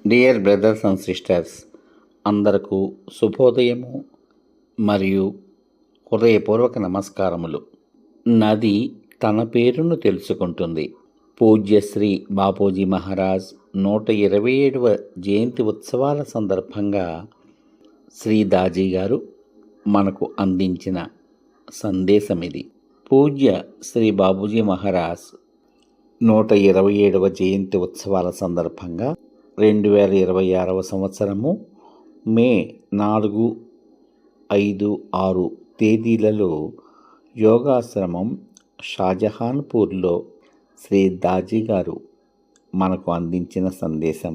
Dear brothers and sisters, అందరకు శుభోదయము మరియు హృదయపూర్వక నమస్కారములు. నది తన పేరును తెలుసుకుంటుంది. పూజ్యశ్రీ బాపూజీ మహారాజ్ 127వ జయంతి ఉత్సవాల సందర్భంగా శ్రీ దాజీ గారు మనకు అందించిన సందేశం ఇది. పూజ్య శ్రీ బాపూజీ మహారాజ్ 127వ జయంతి ఉత్సవాల సందర్భంగా 2026వ సంవత్సరము మే 4, 5, 6 తేదీలలో యోగాశ్రమం షాజహాన్పూర్లో శ్రీ దాజీ గారు మనకు అందించిన సందేశం.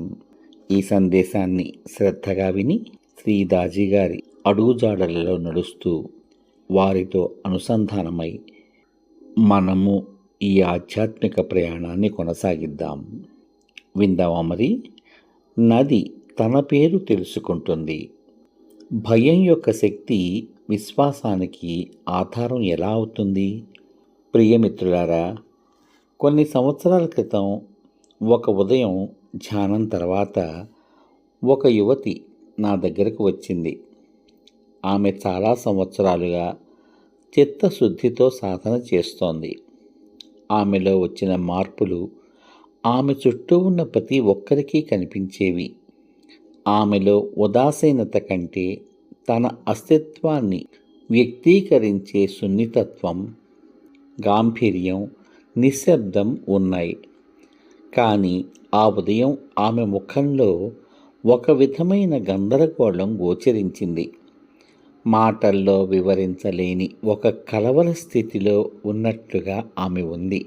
ఈ సందేశాన్ని శ్రద్ధగా విని శ్రీ దాజీ గారి అడుగుజాడలలో నడుస్తూ వారితో అనుసంధానమై మనము ఈ ఆధ్యాత్మిక ప్రయాణాన్ని కొనసాగిద్దాం. విందామా మరి? నది తన పేరు తెలుసుకుంటుంది. భయం యొక్క శక్తి విశ్వాసానికి ఆధారం ఎలా అవుతుంది? ప్రియమిత్రులారా, కొన్ని సంవత్సరాల క్రితం ఒక ఉదయం ధ్యానం తర్వాత ఒక యువతి నా దగ్గరకు వచ్చింది. ఆమె చాలా సంవత్సరాలుగా చిత్తశుద్ధితో సాధన చేస్తోంది. ఆమెలో వచ్చిన మార్పులు ఆమె చుట్టూ ఉన్న ప్రతి ఒక్కరికి కనిపించేవి. ఆమెలో ఉదాసీనత కంటే తన అస్తిత్వాన్ని వ్యక్తీకరించే సున్నితత్వం, గాంభీర్యం, నిశ్శబ్దం ఉన్నాయి. కానీ ఆ ఉదయం ఆమె ముఖంలో ఒక విధమైన గందరగోళం గోచరించింది. మాటల్లో వివరించలేని ఒక కలవర స్థితిలో ఉన్నట్లుగా ఆమె ఉంది.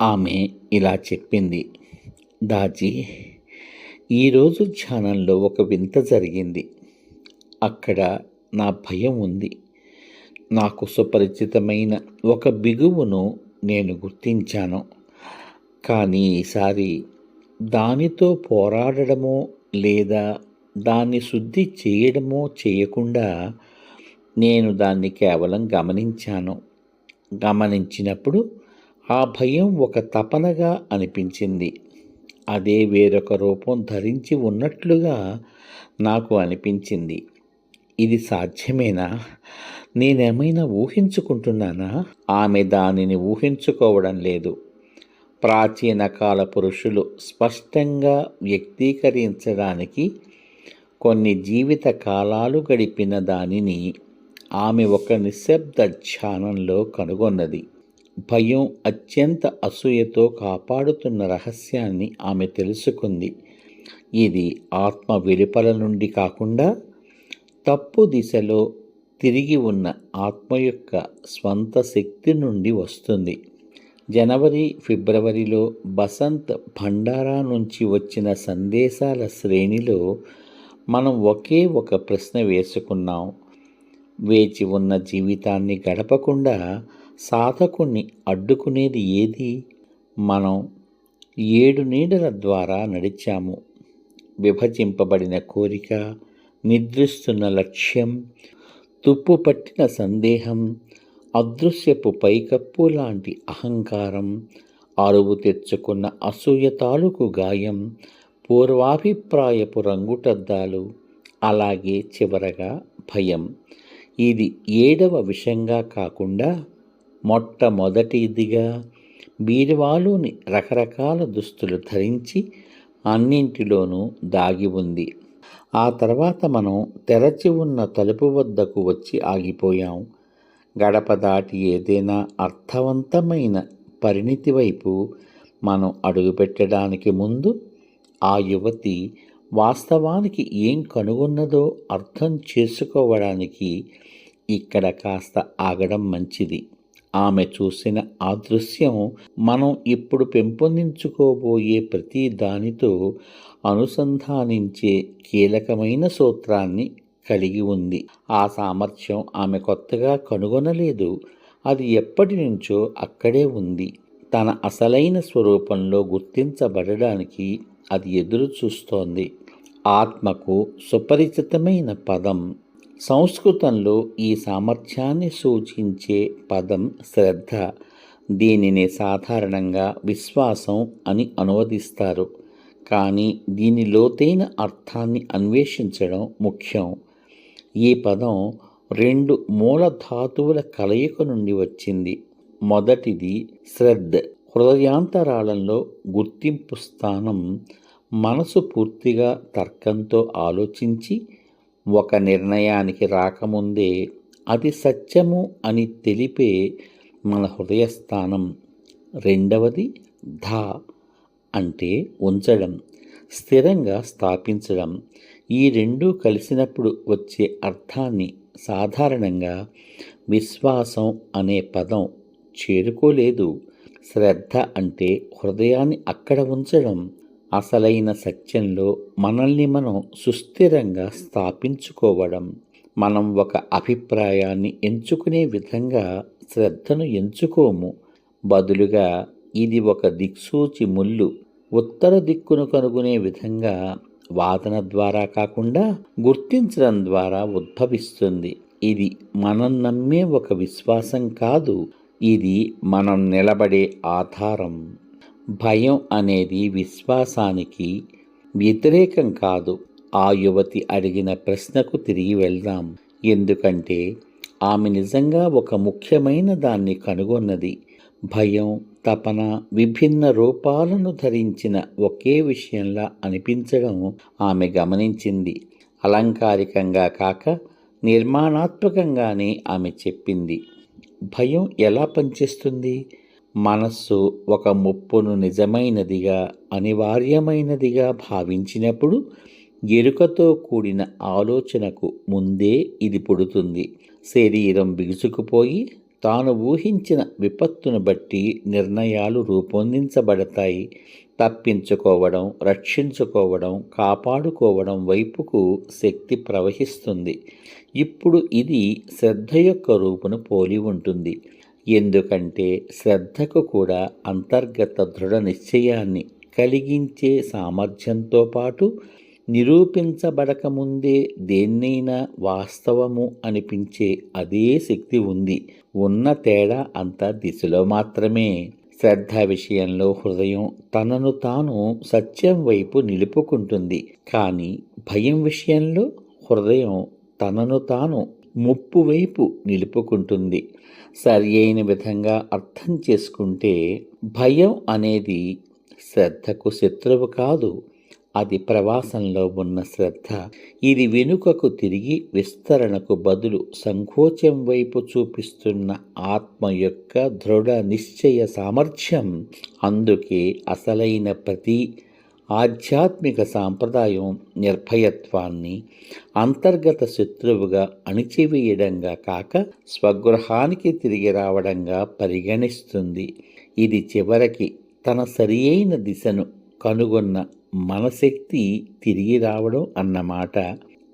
ఆమె ఇలా చెప్పింది, దాజీ, ఈరోజు ధ్యానంలో ఒక వింత జరిగింది. అక్కడ నా భయం ఉంది. నాకు సుపరిచితమైన ఒక బిగువును నేను గుర్తించాను. కానీ ఈసారి దానితో పోరాడడమో లేదా దాన్ని శుద్ధి చేయడమో చేయకుండా నేను దాన్ని కేవలం గమనించాను. గమనించినప్పుడు ఆ భయం ఒక తపనగా అనిపించింది. అదే వేరొక రూపం ధరించి ఉన్నట్లుగా నాకు అనిపించింది. ఇది సాధ్యమేనా? నేనేమైనా ఊహించుకుంటున్నానా? ఆమె దానిని ఊహించుకోవడం లేదు. ప్రాచీన కాల పురుషులు స్పష్టంగా వ్యక్తీకరించడానికి కొన్ని జీవిత కాలాలు గడిపిన దానిని ఆమె ఒక నిశ్శబ్ద ధ్యానంలో కనుగొన్నది. భయం అత్యంత అసూయతో కాపాడుతున్న రహస్యాన్ని ఆమె తెలుసుకుంది. ఇది ఆత్మ వెలుపల నుండి కాకుండా తప్పు దిశలో తిరిగి ఉన్న ఆత్మ యొక్క స్వంత శక్తి నుండి వస్తుంది. జనవరి, ఫిబ్రవరిలో బసంత్ భండారా నుంచి వచ్చిన సందేశాల శ్రేణిలో మనం ఒకే ఒక ప్రశ్న వేసుకున్నాం. వేచి ఉన్న జీవితాన్ని గడపకుండా సాధకుణ్ణి అడ్డుకునేది ఏది? మనం 7 నీడల ద్వారా నడిచాము. విభజింపబడిన కోరిక, నిద్రిస్తున్న లక్ష్యం, తుప్పు పట్టిన సందేహం, అదృశ్యపు పైకప్పు లాంటి అహంకారం, అరువు తెచ్చుకున్న అసూయ తాలూకు గాయం, పూర్వాభిప్రాయపు రంగుటద్దాలు, అలాగే చివరగా భయం. ఇది 7వ విషయంగా కాకుండా మొట్టమొదటిదిగా బీరువాలోని రకరకాల దుస్తులు ధరించి అన్నింటిలోనూ దాగి ఉంది. ఆ తర్వాత మనం తెరచి ఉన్న తలుపు వద్దకు వచ్చి ఆగిపోయాం. గడప దాటి ఏదైనా అర్థవంతమైన పరిణితి వైపు మనం అడుగుపెట్టడానికి ముందు ఆ యువతి వాస్తవానికి ఏం కనుగొన్నదో అర్థం చేసుకోవడానికి ఇక్కడ కాస్త ఆగడం మంచిది. ఆమె చూసిన ఆ దృశ్యం మనం ఇప్పుడు పెంపొందించుకోబోయే ప్రతి దానితో అనుసంధానించే కీలకమైన సూత్రాన్ని కలిగి ఉంది. ఆ సామర్థ్యం ఆమె కొత్తగా కనుగొనలేదు. అది ఎప్పటి నుంచో అక్కడే ఉంది. తన అసలైన స్వరూపంలో గుర్తించబడడానికి అది ఎదురు చూస్తోంది. ఆత్మకు సుపరిచితమైన పదం. సంస్కృతంలో ఈ సామర్థ్యాన్ని సూచించే పదం శ్రద్ధ. దీనిని సాధారణంగా విశ్వాసం అని అనువదిస్తారు. కానీ దీని లోతైన అర్థాన్ని అన్వేషించడం ముఖ్యం. ఈ పదం రెండు మూల ధాతువుల కలయిక నుండి వచ్చింది. మొదటిది శ్రద్ధ, హృదయాంతరాళంలో గుర్తింపు స్థానం. మనసు పూర్తిగా తర్కంతో ఆలోచించి ఒక నిర్ణయానికి రాకముందే అది సత్యము అని తెలిపే మన హృదయస్థానం. రెండవది ధా అంటే ఉంచడం, స్థిరంగా స్థాపించడం. ఈ రెండూ కలిసినప్పుడు వచ్చే అర్థాన్ని సాధారణంగా విశ్వాసం అనే పదం చేరుకోలేదు. శ్రద్ధ అంటే హృదయాన్ని అక్కడ ఉంచడం, అసలైన సత్యంలో మనల్ని మనం సుస్థిరంగా స్థాపించుకోవడం. మనం ఒక అభిప్రాయాన్ని ఎంచుకునే విధంగా శ్రద్ధను ఎంచుకోము. బదులుగా ఇది ఒక దిక్సూచి ముల్లు, ఉత్తర దిక్కును కనుగొనే విధంగా వాదన ద్వారా కాకుండా గుర్తించడం ద్వారా ఉద్భవిస్తుంది. ఇది మనం నమ్మే ఒక విశ్వాసం కాదు, ఇది మనం నిలబడే ఆధారం. భయం అనేది విశ్వాసానికి వ్యతిరేకం కాదు. ఆ యువతి అడిగిన ప్రశ్నకు తిరిగి వెళ్దాం. ఎందుకంటే ఆమె నిజంగా ఒక ముఖ్యమైన దాన్ని కనుగొన్నది. భయం, తపన విభిన్న రూపాలను ధరించిన ఒకే విషయంలా అనిపించడం ఆమె గమనించింది. అలంకారికంగా కాక నిర్మాణాత్మకంగానే ఆమె చెప్పింది. భయం ఎలా పనిచేస్తుంది? మనస్సు ఒక ముప్పును నిజమైనదిగా, అనివార్యమైనదిగా భావించినప్పుడు ఎరుకతో కూడిన ఆలోచనకు ముందే ఇది పుడుతుంది. శరీరం బిగుసుకుపోయి తాను ఊహించిన విపత్తును బట్టి నిర్ణయాలు రూపొందించబడతాయి. తప్పించుకోవడం, రక్షించుకోవడం, కాపాడుకోవడం వైపుకు శక్తి ప్రవహిస్తుంది. ఇప్పుడు ఇది శ్రద్ధ యొక్క రూపును పోలి ఉంటుంది. ఎందుకంటే శ్రద్ధకు కూడా అంతర్గత దృఢ నిశ్చయాన్ని కలిగించే సామర్థ్యంతో పాటు నిరూపించబడకముందే దేన్నైనా వాస్తవము అనిపించే అదే శక్తి ఉంది. ఉన్న తేడా అంత దిశలో మాత్రమే. శ్రద్ధ విషయంలో హృదయం తనను తాను సత్యం వైపు నిలుపుకుంటుంది. కానీ భయం విషయంలో హృదయం తనను తాను ముప్పు వైపు నిలుపుకుంటుంది. సరి అయిన విధంగా అర్థం చేసుకుంటే భయం అనేది శ్రద్ధకు శత్రువు కాదు, అది ప్రవాసంలో ఉన్న శ్రద్ధ. ఇది వెనుకకు తిరిగి విస్తరణకు బదులు సంకోచం వైపు చూపిస్తున్న ఆత్మ యొక్క దృఢ నిశ్చయ సామర్థ్యం. అందుకే అసలైన ప్రతి ఆధ్యాత్మిక సాంప్రదాయం నిర్భయత్వాన్ని అంతర్గత శత్రువుగా అణిచివేయడంగా కాక స్వగృహానికి తిరిగి రావడంగా పరిగణిస్తుంది. ఇది చివరికి తన సరియైన దిశను కనుగొన్న మనశక్తి తిరిగి రావడం అన్నమాట.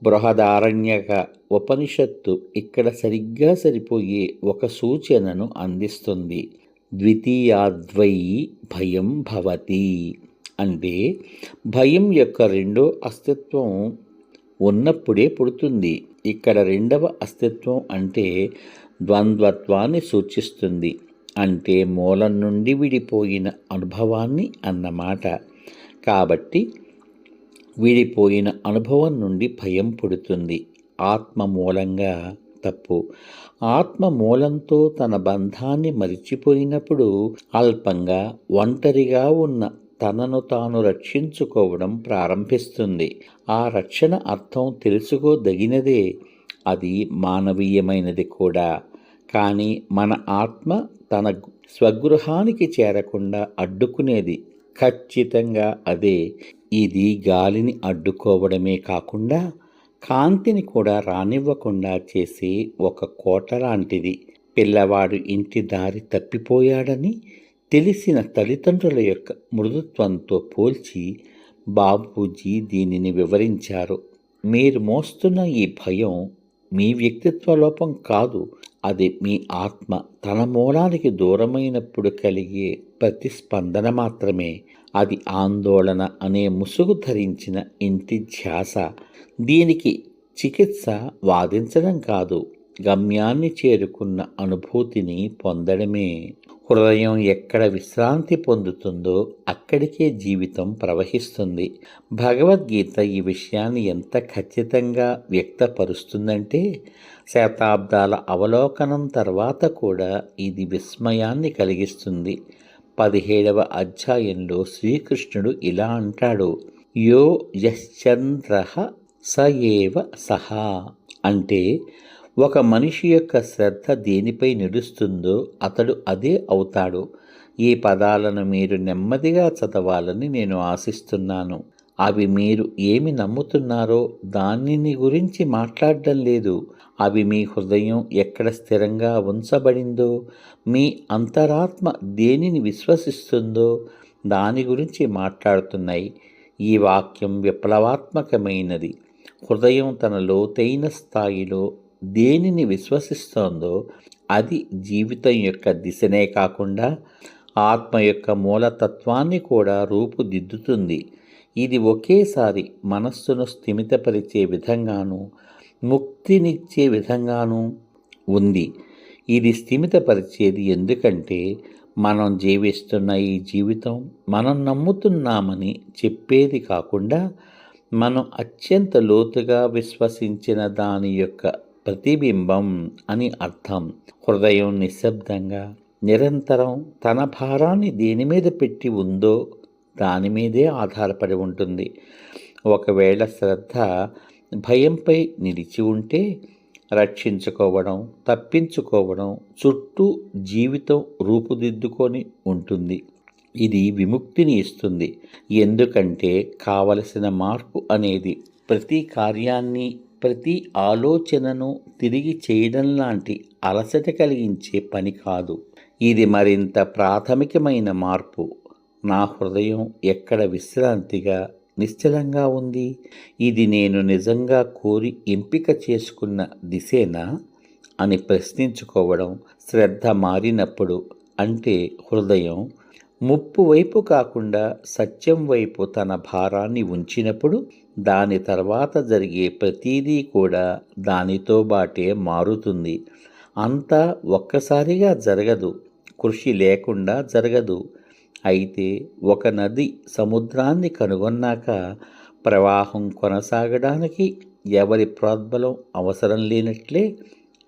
బృహదారణ్యక ఉపనిషత్తు ఇక్కడ సరిగ్గా సరిపోయే ఒక సూచనను అందిస్తుంది. ద్వితీయాద్వై భయం భవతి అంటే భయం యొక్క రెండో అస్తిత్వం ఉన్నప్పుడే పుడుతుంది. ఇక్కడ రెండవ అస్తిత్వం అంటే ద్వంద్వత్వాన్ని సూచిస్తుంది. అంటే మూలం నుండి విడిపోయిన అనుభవాన్ని అన్నమాట. కాబట్టి విడిపోయిన అనుభవం నుండి భయం పుడుతుంది. ఆత్మ మూలంగా తప్పు. ఆత్మ మూలంతో తన బంధాన్ని మరిచిపోయినప్పుడు అల్పంగా ఒంటరిగా ఉన్న తనను తాను రక్షించుకోవడం ప్రారంభిస్తుంది. ఆ రక్షణ అర్థం తెలుసుకోదగినదే, అది మానవీయమైనది కూడా. కానీ మన ఆత్మ తన స్వగృహానికి చేరకుండా అడ్డుకునేది ఖచ్చితంగా అదే. ఇది గాలిని అడ్డుకోవడమే కాకుండా కాంతిని కూడా రానివ్వకుండా చేసే ఒక కోట లాంటిది. పిల్లవాడు ఇంటి దారి తప్పిపోయాడని తెలిసిన తల్లిదండ్రుల యొక్క మృదుత్వంతో పోల్చి బాబూజీ దీనిని వివరించారు. మీరు మోస్తున్న ఈ భయం మీ వ్యక్తిత్వ లోపం కాదు, అది మీ ఆత్మ తన మూలానికి దూరమైనప్పుడు కలిగే ప్రతిస్పందన మాత్రమే. అది ఆందోళన అనే ముసుగు ధరించిన ఇంటి ధ్యాస. దీనికి చికిత్స వాదించడం కాదు, గమ్యాన్ని చేరుకున్న అనుభూతిని పొందడమే. హృదయం ఎక్కడ విశ్రాంతి పొందుతుందో అక్కడికే జీవితం ప్రవహిస్తుంది. భగవద్గీత ఈ విషయాన్ని ఎంత ఖచ్చితంగా వ్యక్తపరుస్తుందంటే, శతాబ్దాల అవలోకనం తర్వాత కూడా ఇది విస్మయాన్ని కలిగిస్తుంది. 17వ అధ్యాయంలో శ్రీకృష్ణుడు ఇలా అంటాడు, యో యశ్చంద్రః స ఏవ సహా. అంటే ఒక మనిషి యొక్క శ్రద్ధ దేనిపై నిలుస్తుందో అతడు అదే అవుతాడు. ఈ పదాలను మీరు నెమ్మదిగా చదవాలని నేను ఆశిస్తున్నాను. అవి మీరు ఏమి నమ్ముతున్నారో దానిని గురించి మాట్లాడడం లేదు. అవి మీ హృదయం ఎక్కడ స్థిరంగా ఉంచబడిందో, మీ అంతరాత్మ దేనిని విశ్వసిస్తుందో దాని గురించి మాట్లాడుతున్నాయి. ఈ వాక్యం విప్లవాత్మకమైనది. హృదయం తన లోతైన స్థాయిలో దేనిని విశ్వసిస్తోందో అది జీవితం యొక్క దిశనే కాకుండా ఆత్మ యొక్క మూలతత్వాన్ని కూడా రూపుదిద్దుతుంది. ఇది ఒకేసారి మనస్సును స్థిమితపరిచే విధంగానూ ముక్తినిచ్చే విధంగానూ ఉంది. ఇది స్థిమితపరిచేది ఎందుకంటే మనం జీవిస్తున్న ఈ జీవితం మనం నమ్ముతున్నామని చెప్పేది కాకుండా మనం అత్యంత లోతుగా విశ్వసించిన దాని యొక్క ప్రతిబింబం అని అర్థం. హృదయం నిశ్శబ్దంగా నిరంతరం తన భారాన్ని దేని మీద పెట్టి ఉందో దాని మీదే ఆధారపడి ఉంటుంది. ఒకవేళ శ్రద్ధ భయంపై నిలిచి ఉంటే రక్షించుకోవడం, తప్పించుకోవడం చుట్టూ జీవితం రూపుదిద్దుకొని ఉంటుంది. ఇది విముక్తిని ఇస్తుంది. ఎందుకంటే కావలసిన మార్పు అనేది ప్రతి కార్యాన్ని, ప్రతి ఆలోచనను తిరిగి చేయడం లాంటి అలసట కలిగించే పని కాదు. ఇది మరింత ప్రాథమికమైన మార్పు. నా హృదయం ఎక్కడ విశ్రాంతిగా, నిశ్చలంగా ఉంది? ఇది నేను నిజంగా కోరి ఎంపిక చేసుకున్న దిశేనా అని ప్రశ్నించుకోవడం. శ్రద్ధ మారినప్పుడు, అంటే హృదయం ముప్పు వైపు కాకుండా సత్యం వైపు తన భారాన్ని ఉంచినప్పుడు, దాని తర్వాత జరిగే ప్రతీదీ కూడా దానితో బాటే మారుతుంది. అంతా ఒక్కసారిగా జరగదు, కృషి లేకుండా జరగదు. అయితే ఒక నది సముద్రాన్ని కనుగొన్నాక ప్రవాహం కొనసాగడానికి ఎవరి ప్రోద్బలం అవసరం లేనట్లే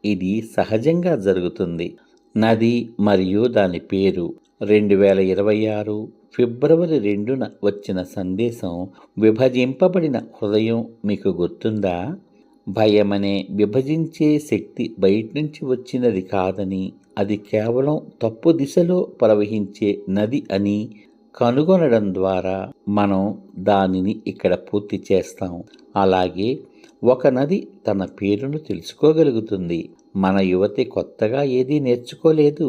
ఇది సహజంగా జరుగుతుంది. నది మరియు దాని పేరు. 2026 ఫిబ్రవరి 2న వచ్చిన సందేశం విభజింపబడిన హృదయం మీకు గుర్తుందా? భయమనే విభజించే శక్తి బయట నుంచి వచ్చినది కాదని, అది కేవలం తప్పు దిశలో ప్రవహించే నది అని కనుగొనడం ద్వారా మనం దానిని ఇక్కడ పూర్తి చేస్తాం. అలాగే ఒక నది తన పేరును తెలుసుకోగలుగుతుంది. మన యువతి కొత్తగా ఏదీ నేర్చుకోలేదు,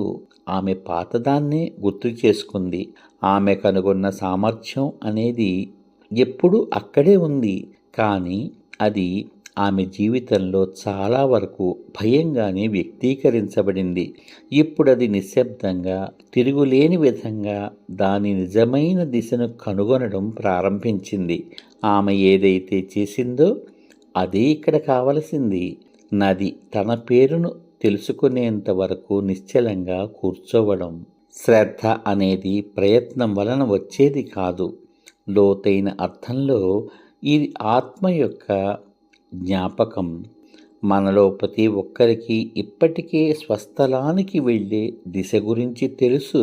ఆమె పాతదాన్నే గుర్తు చేసుకుంది. ఆమె కనుగొన్న సామర్థ్యం అనేది ఎప్పుడూ అక్కడే ఉంది, కానీ అది ఆమె జీవితంలో చాలా వరకు భయంగానే వ్యక్తీకరించబడింది. ఇప్పుడు అది నిశ్శబ్దంగా, తిరుగులేని విధంగా దాని నిజమైన దిశను కనుగొనడం ప్రారంభించింది. ఆమె ఏదైతే చేసిందో అదే ఇక్కడ కావలసింది. నది తన పేరును తెలుసుకునేంత వరకు నిశ్చలంగా కూర్చోవడం. శ్రద్ధ అనేది ప్రయత్నం వలన వచ్చేది కాదు. లోతైన అర్థంలో ఇది ఆత్మ యొక్క జ్ఞాపకం. మనలో ప్రతి ఒక్కరికి ఇప్పటికే స్వస్థలానికి వెళ్ళే దిశ గురించి తెలుసు.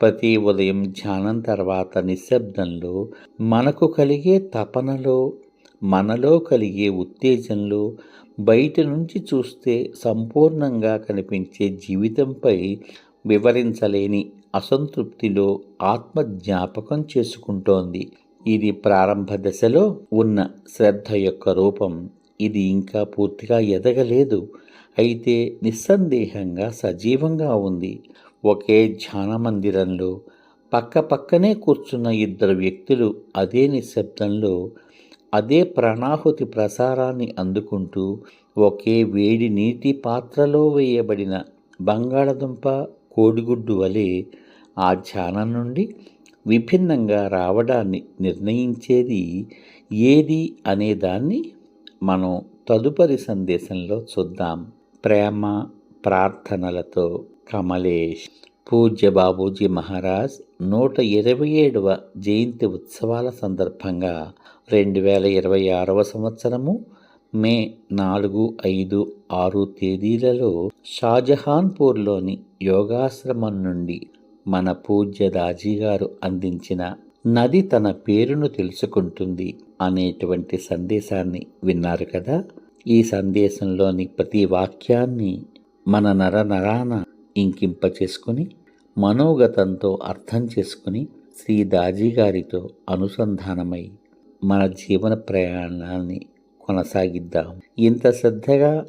ప్రతి ఉదయం ధ్యానం తర్వాత నిశ్శబ్దంలో మనకు కలిగే తపనలో, మనలో కలిగే ఉత్తేజంలో, బయట నుంచి చూస్తే సంపూర్ణంగా కనిపించే జీవితంపై వివరించలేని అసంతృప్తిలో ఆత్మ జ్ఞాపకం చేసుకుంటోంది. ఇది ప్రారంభ దశలో ఉన్న శ్రద్ధ యొక్క రూపం. ఇది ఇంకా పూర్తిగా ఎదగలేదు, అయితే నిస్సందేహంగా సజీవంగా ఉంది. ఒకే ధ్యాన మందిరంలో పక్కపక్కనే కూర్చున్న ఇద్దరు వ్యక్తులు అదే నిశ్శబ్దంలో, అదే ప్రాణాహుతి ప్రసారాన్ని అందుకుంటూ, ఒకే వేడి నీటి పాత్రలో వేయబడిన బంగాళదుంప, కోడిగుడ్డు వలె ఆ ధ్యానం నుండి విభిన్నంగా రావడాన్ని నిర్ణయించేది ఏది అనేదాన్ని మనం తదుపరి సందేశంలో చూద్దాం. ప్రేమ ప్రార్థనలతో, కమలేష్. పూజ్య బాబూజీ మహారాజ్ 127వ జయంతి ఉత్సవాల సందర్భంగా 2026వ సంవత్సరము మే 4, 5, 6 తేదీలలో షాజహాన్పూర్లోని యోగాశ్రమం నుండి మన పూజ్య దాజీ గారు అందించిన నది తన పేరును తెలుసుకుంటుంది అనేటువంటి సందేశాన్ని విన్నారు కదా. ఈ సందేశంలోని ప్రతి వాక్యాన్ని మన నరాన ఇంకింపచేసుకుని మనోగతంతో అర్థం చేసుకుని శ్రీ దాజీ గారితో అనుసంధానమై మన జీవన ప్రయాణాన్ని కొనసాగిద్దాం. ఇంత శ్రద్ధగా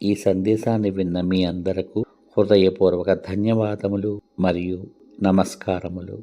ఈ సందేశాన్ని విన్న మీ అందరకు హృదయపూర్వక ధన్యవాదములు మరియు నమస్కారములు.